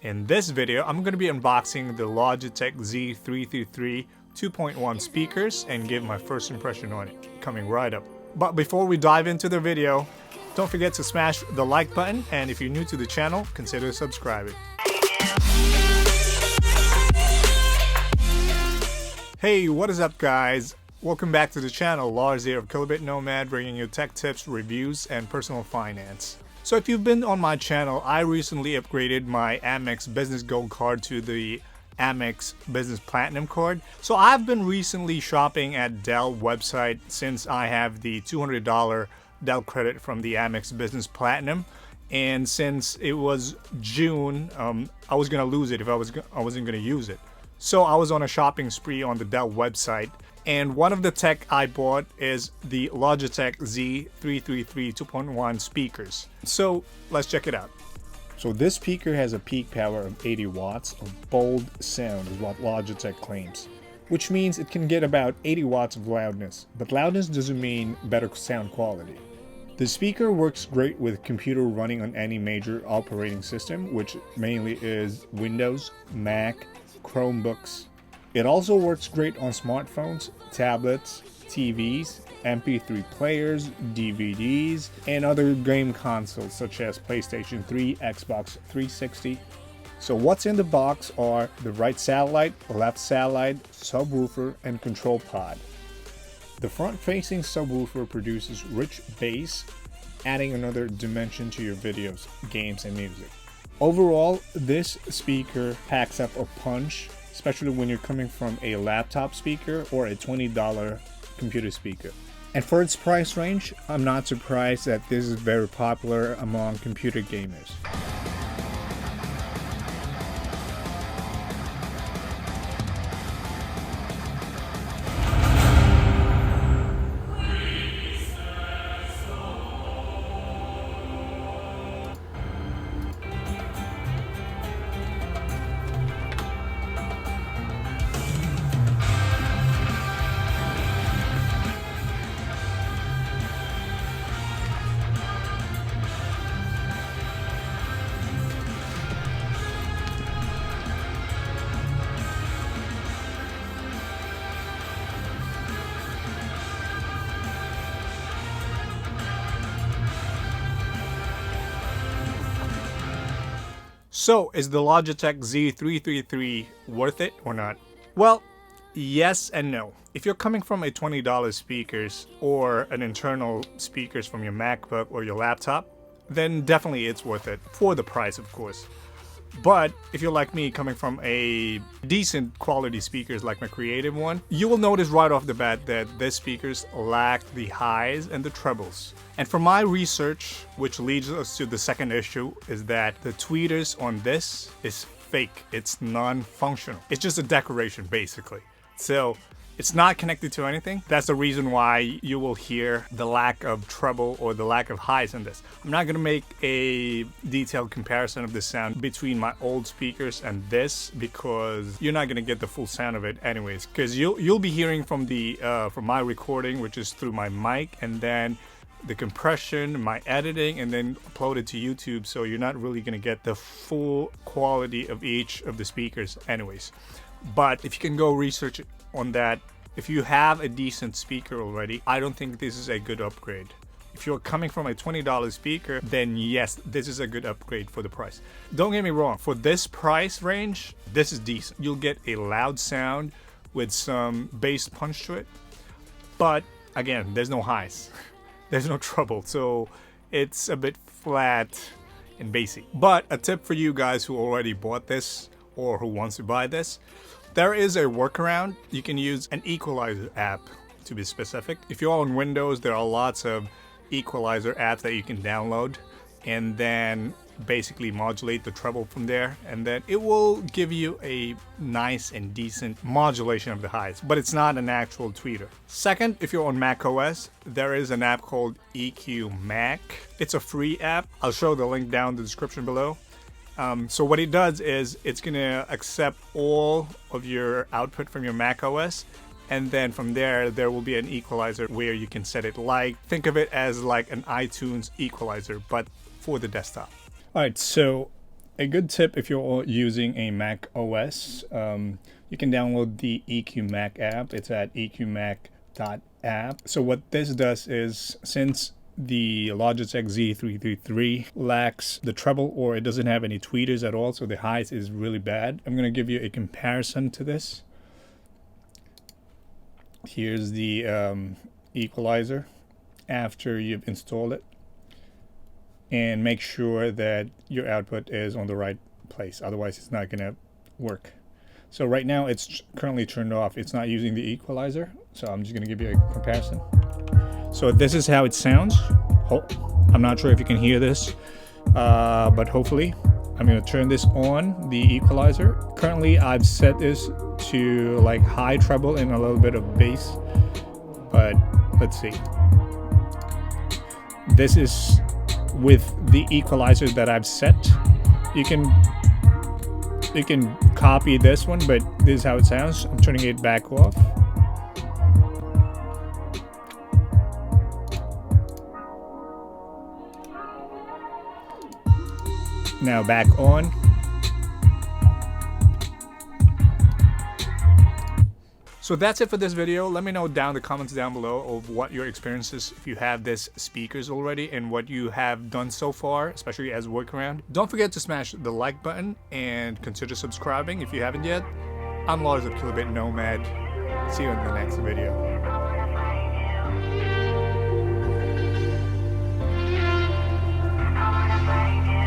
In this video, I'm going to be unboxing the Logitech Z333 2.1 speakers and give my first impression on it, coming right up. But before we dive into the video, don't forget to smash the like button, and if you're new to the channel, consider subscribing. Hey, what is up guys? Welcome back to the channel. Lars here of Kilobit Nomad, bringing you tech tips, reviews, and personal finance. So if you've been on my channel, I recently upgraded my Amex Business Gold card to the Amex Business Platinum card. So I've been recently shopping at Dell website since I have the $200 Dell credit from the Amex Business Platinum. And since it was June, I was going to lose it if I wasn't going to use it. So I was on a shopping spree on the Dell website. And one of the tech I bought is the Logitech Z333 2.1 speakers. So let's check it out. So this speaker has a peak power of 80 watts of bold sound is what Logitech claims, which means it can get about 80 watts of loudness, but loudness doesn't mean better sound quality. The speaker works great with a computer running on any major operating system, which mainly is Windows, Mac, Chromebooks. It also works great on smartphones, tablets, TVs, MP3 players, DVDs, and other game consoles such as PlayStation 3, Xbox 360. So what's in the box are the right satellite, left satellite, subwoofer, and control pod. The front-facing subwoofer produces rich bass, adding another dimension to your videos, games, and music. Overall, this speaker packs up a punch, especially when you're coming from a laptop speaker or a $20 computer speaker. And for its price range, I'm not surprised that this is very popular among computer gamers. So, is the Logitech Z333 worth it or not? Well, yes and no. If you're coming from a $20 speakers or an internal speakers from your MacBook or your laptop, then definitely it's worth it, for the price of course. But if you're like me, coming from a decent quality speakers like my creative one, you will notice right off the bat that these speakers lack the highs and the trebles. And from my research, which leads us to the second issue, is that the tweeters on this is fake. It's non-functional. It's just a decoration basically. So it's not connected to anything. That's the reason why you will hear the lack of treble or the lack of highs in this. I'm not going to make a detailed comparison of the sound between my old speakers and this because you're not going to get the full sound of it anyways. Because you'll be hearing from the from my recording, which is through my mic, and then the compression, my editing, and then upload it to YouTube. So you're not really going to get the full quality of each of the speakers anyways. But if you can go research on that, if you have a decent speaker already, I don't think this is a good upgrade. If you're coming from a $20 speaker, then yes, this is a good upgrade for the price. Don't get me wrong, for this price range, this is decent. You'll get a loud sound with some bass punch to it. But again, there's no highs. There's no treble, so it's a bit flat and bassy. But a tip for you guys who already bought this or who wants to buy this, there is a workaround. You can use an equalizer app to be specific. If you're on Windows, there are lots of equalizer apps that you can download and then basically modulate the treble from there, and then it will give you a nice and decent modulation of the highs, but it's not an actual tweeter. Second, if you're on Mac OS, there is an app called EQ Mac. It's a free app. I'll show the link down in the description below. So what it does is it's going to accept all of your output from your Mac OS, and then from there will be an equalizer where you can set it like, think of it as like an iTunes equalizer, but for the desktop. Alright, so a good tip if you're using a Mac OS, you can download the EQ Mac app. It's at eqmac.app. So what this does is, since the Logitech Z333 lacks the treble, or it doesn't have any tweeters at all, so the highs is really bad. I'm going to give you a comparison to this. Here's the equalizer after you've installed it, and make sure that your output is on the right place, otherwise it's not going to work. So right now it's currently turned off. It's not using the equalizer, so I'm just going to give you a comparison. So this is how it sounds. I'm not sure if you can hear this, but hopefully. I'm going to turn this on, the equalizer. Currently I've set this to like high treble and a little bit of bass, but let's see. This is with the equalizer that I've set. You can copy this one, but this is how it sounds. I'm turning it back off. Now back on. So that's it for this video. Let me know down in the comments down below of what your experience is, if you have this speakers already, and what you have done so far, especially as workaround. Don't forget to smash the like button and consider subscribing if you haven't yet. I'm Lars of Kilobit Nomad. See you in the next video.